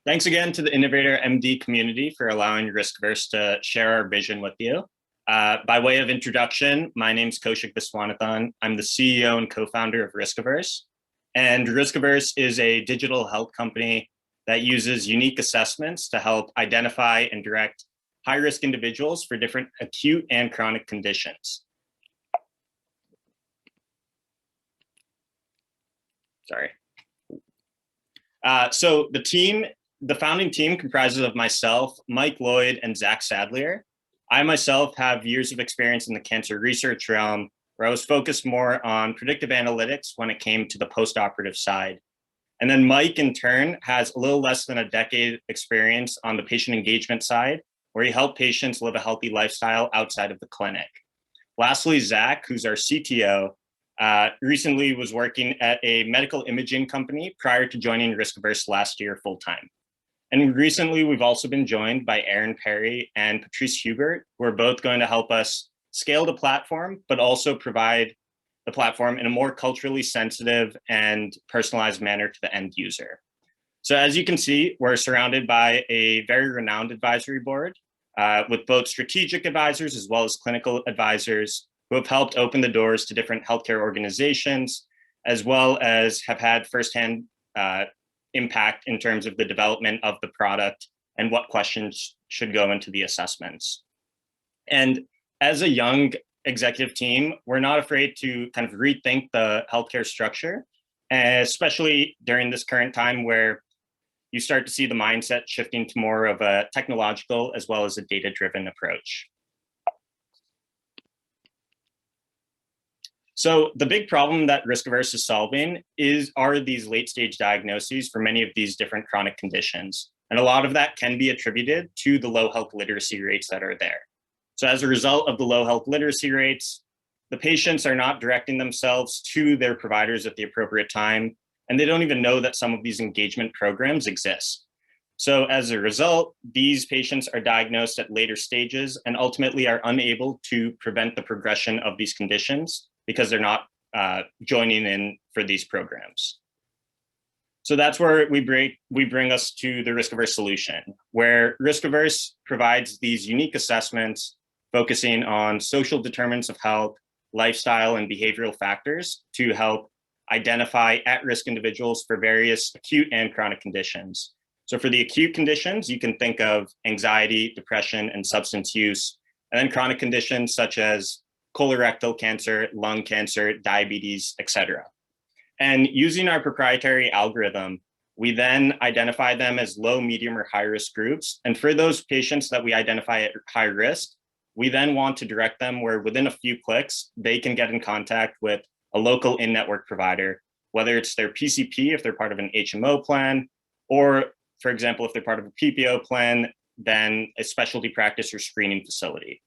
Thanks again to the Innovator MD community for allowing RiskAverse to share our vision with you. By way of introduction, my name is Kaushik Viswanathan. I'm the CEO and co-founder of RiskAverse. And RiskAverse is a digital health company that uses unique assessments to help identify and direct high-risk individuals for different acute and chronic conditions. Sorry. So the founding team comprises of myself, Mike Lloyd, and Zach Sadlier. I myself have years of experience in the cancer research realm, where I was focused more on predictive analytics when it came to the post-operative side. And then Mike, in turn, has a little less than a decade experience on the patient engagement side, where he helped patients live a healthy lifestyle outside of the clinic. Lastly, Zach, who's our CTO, recently was working at a medical imaging company prior to joining RiskAverse last year full-time. And recently, we've also been joined by Aaron Perry and Patrice Hubert, who are both going to help us scale the platform, but also provide the platform in a more culturally sensitive and personalized manner to the end user. So as you can see, we're surrounded by a very renowned advisory board with both strategic advisors as well as clinical advisors who have helped open the doors to different healthcare organizations, as well as have had firsthand impact in terms of the development of the product and what questions should go into the assessments. And as a young executive team, we're not afraid to kind of rethink the healthcare structure, especially during this current time where you start to see the mindset shifting to more of a technological as well as a data-driven approach. So the big problem that RiskAverse is solving are these late-stage diagnoses for many of these different chronic conditions. And a lot of that can be attributed to the low health literacy rates that are there. So as a result of the low health literacy rates, the patients are not directing themselves to their providers at the appropriate time, and they don't even know that some of these engagement programs exist. So as a result, these patients are diagnosed at later stages and ultimately are unable to prevent the progression of these conditions because they're not joining in for these programs. So that's where we bring us to the RiskAverse solution, where RiskAverse provides these unique assessments focusing on social determinants of health, lifestyle, and behavioral factors to help identify at-risk individuals for various acute and chronic conditions. So for the acute conditions, you can think of anxiety, depression, and substance use, and then chronic conditions such as colorectal cancer, lung cancer, diabetes, etc. And using our proprietary algorithm, we then identify them as low, medium, or high risk groups. And for those patients that we identify at high risk, we then want to direct them where within a few clicks, they can get in contact with a local in-network provider, whether it's their PCP if they're part of an HMO plan, or for example, if they're part of a PPO plan, then a specialty practice or screening facility.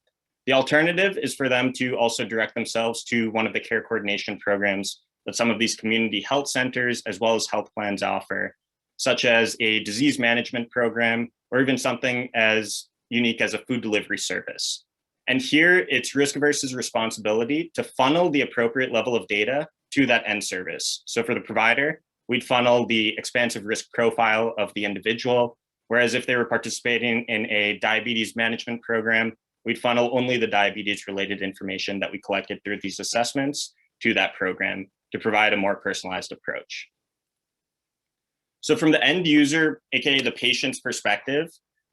The alternative is for them to also direct themselves to one of the care coordination programs that some of these community health centers as well as health plans offer, such as a disease management program, or even something as unique as a food delivery service. And here it's RiskAverse's responsibility to funnel the appropriate level of data to that end service. So for the provider, we'd funnel the expansive risk profile of the individual, whereas if they were participating in a diabetes management program, we'd funnel only the diabetes-related information that we collected through these assessments to that program to provide a more personalized approach. So from the end user, aka the patient's perspective,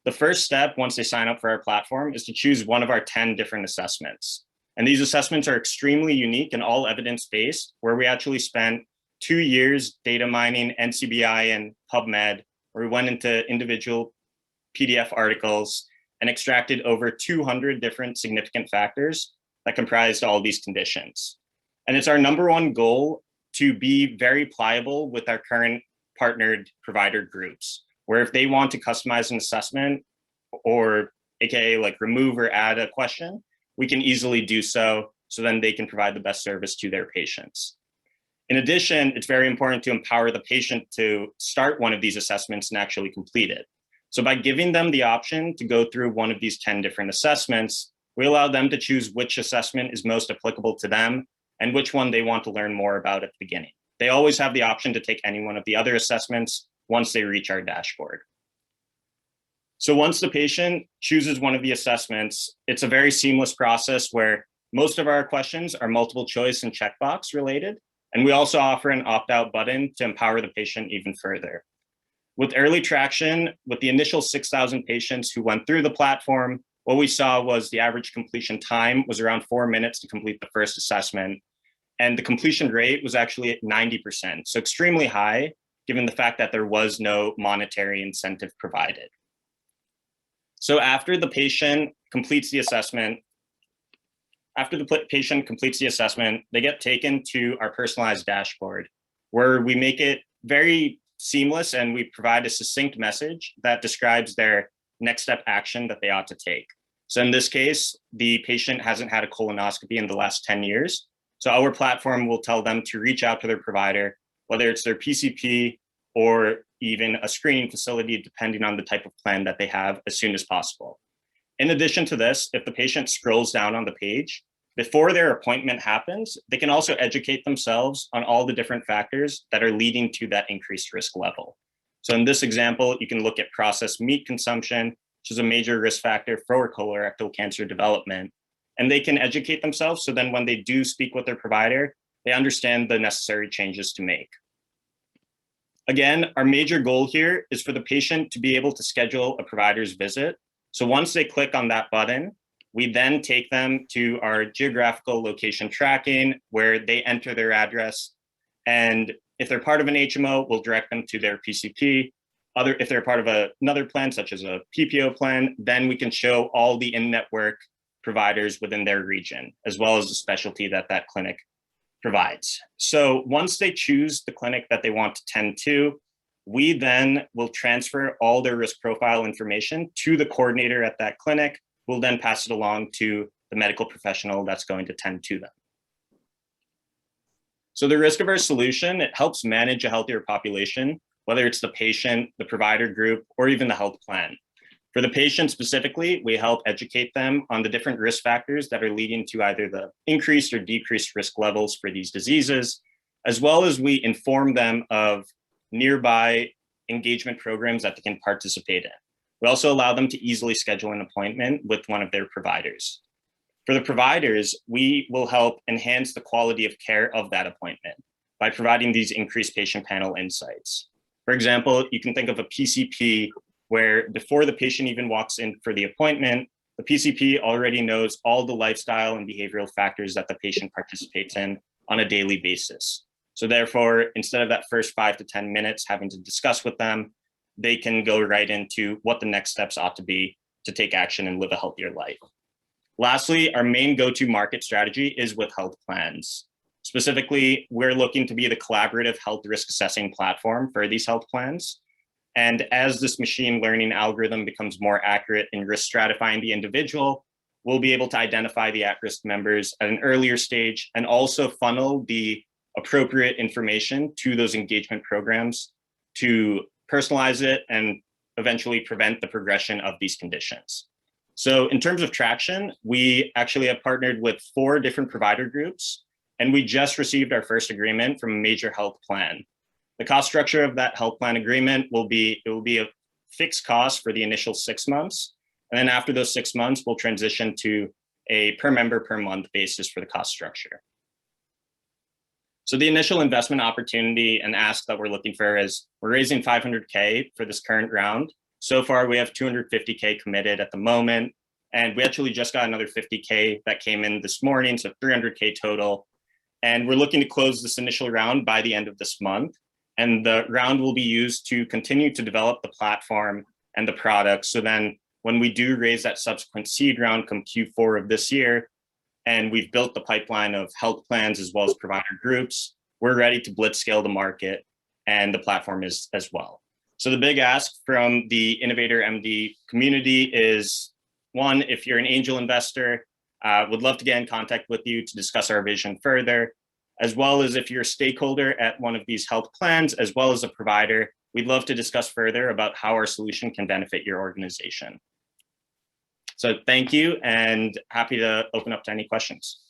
the first step once they sign up for our platform is to choose one of our 10 different assessments. And these assessments are extremely unique and all evidence-based, where we actually spent 2 years data mining NCBI and PubMed, where we went into individual PDF articles and extracted over 200 different significant factors that comprised all these conditions. And it's our number one goal to be very pliable with our current partnered provider groups, where if they want to customize an assessment or aka like remove or add a question, we can easily do so then they can provide the best service to their patients. In addition, it's very important to empower the patient to start one of these assessments and actually complete it. So by giving them the option to go through one of these 10 different assessments, we allow them to choose which assessment is most applicable to them and which one they want to learn more about at the beginning. They always have the option to take any one of the other assessments once they reach our dashboard. So once the patient chooses one of the assessments, it's a very seamless process where most of our questions are multiple choice and checkbox related. And we also offer an opt-out button to empower the patient even further. With early traction, with the initial 6,000 patients who went through the platform, what we saw was the average completion time was around 4 minutes to complete the first assessment. And the completion rate was actually at 90%. So extremely high, given the fact that there was no monetary incentive provided. So after the patient completes the assessment, they get taken to our personalized dashboard, where we make it very seamless and we provide a succinct message that describes their next step action that they ought to take. So in this case, the patient hasn't had a colonoscopy in the last 10 years. So our platform will tell them to reach out to their provider, whether it's their PCP or even a screening facility, depending on the type of plan that they have, as soon as possible. In addition to this, if the patient scrolls down on the page, before their appointment happens, they can also educate themselves on all the different factors that are leading to that increased risk level. So in this example, you can look at processed meat consumption, which is a major risk factor for colorectal cancer development. And they can educate themselves so then when they do speak with their provider, they understand the necessary changes to make. Again, our major goal here is for the patient to be able to schedule a provider's visit. So once they click on that button, we then take them to our geographical location tracking, where they enter their address. And if they're part of an HMO, we'll direct them to their PCP. If they're part of another plan, such as a PPO plan, then we can show all the in-network providers within their region, as well as the specialty that that clinic provides. So once they choose the clinic that they want to tend to, we then will transfer all their risk profile information to the coordinator at that clinic, who will then pass it along to the medical professional that's going to tend to them. So the RiskAverse solution, it helps manage a healthier population, whether it's the patient, the provider group, or even the health plan. For the patient specifically, we help educate them on the different risk factors that are leading to either the increased or decreased risk levels for these diseases, as well as we inform them of nearby engagement programs that they can participate in. We also allow them to easily schedule an appointment with one of their providers. For the providers, we will help enhance the quality of care of that appointment by providing these increased patient panel insights. For example, you can think of a PCP where before the patient even walks in for the appointment, the PCP already knows all the lifestyle and behavioral factors that the patient participates in on a daily basis. So therefore, instead of that first 5 to 10 minutes having to discuss with them, they can go right into what the next steps ought to be to take action and live a healthier life. Lastly, our main go-to market strategy is with health plans. Specifically, we're looking to be the collaborative health risk assessing platform for these health plans. And as this machine learning algorithm becomes more accurate in risk stratifying the individual, we'll be able to identify the at-risk members at an earlier stage and also funnel the appropriate information to those engagement programs to personalize it and eventually prevent the progression of these conditions. So in terms of traction, we actually have partnered with 4 different provider groups, and we just received our first agreement from a major health plan. The cost structure of that health plan agreement will be a fixed cost for the initial 6 months. And then after those 6 months, we'll transition to a per member per month basis for the cost structure. So the initial investment opportunity and ask that we're looking for is we're raising $500K for this current round. So far, we have $250K committed at the moment. And we actually just got another $50K that came in this morning, so $300K total. And we're looking to close this initial round by the end of this month. And the round will be used to continue to develop the platform and the product. So then when we do raise that subsequent seed round come Q4 of this year, and we've built the pipeline of health plans as well as provider groups, we're ready to blitz scale the market, and the platform is as well. So the big ask from the Innovator MD community is, one, if you're an angel investor, would love to get in contact with you to discuss our vision further, as well as if you're a stakeholder at one of these health plans, as well as a provider, we'd love to discuss further about how our solution can benefit your organization. So thank you, and happy to open up to any questions.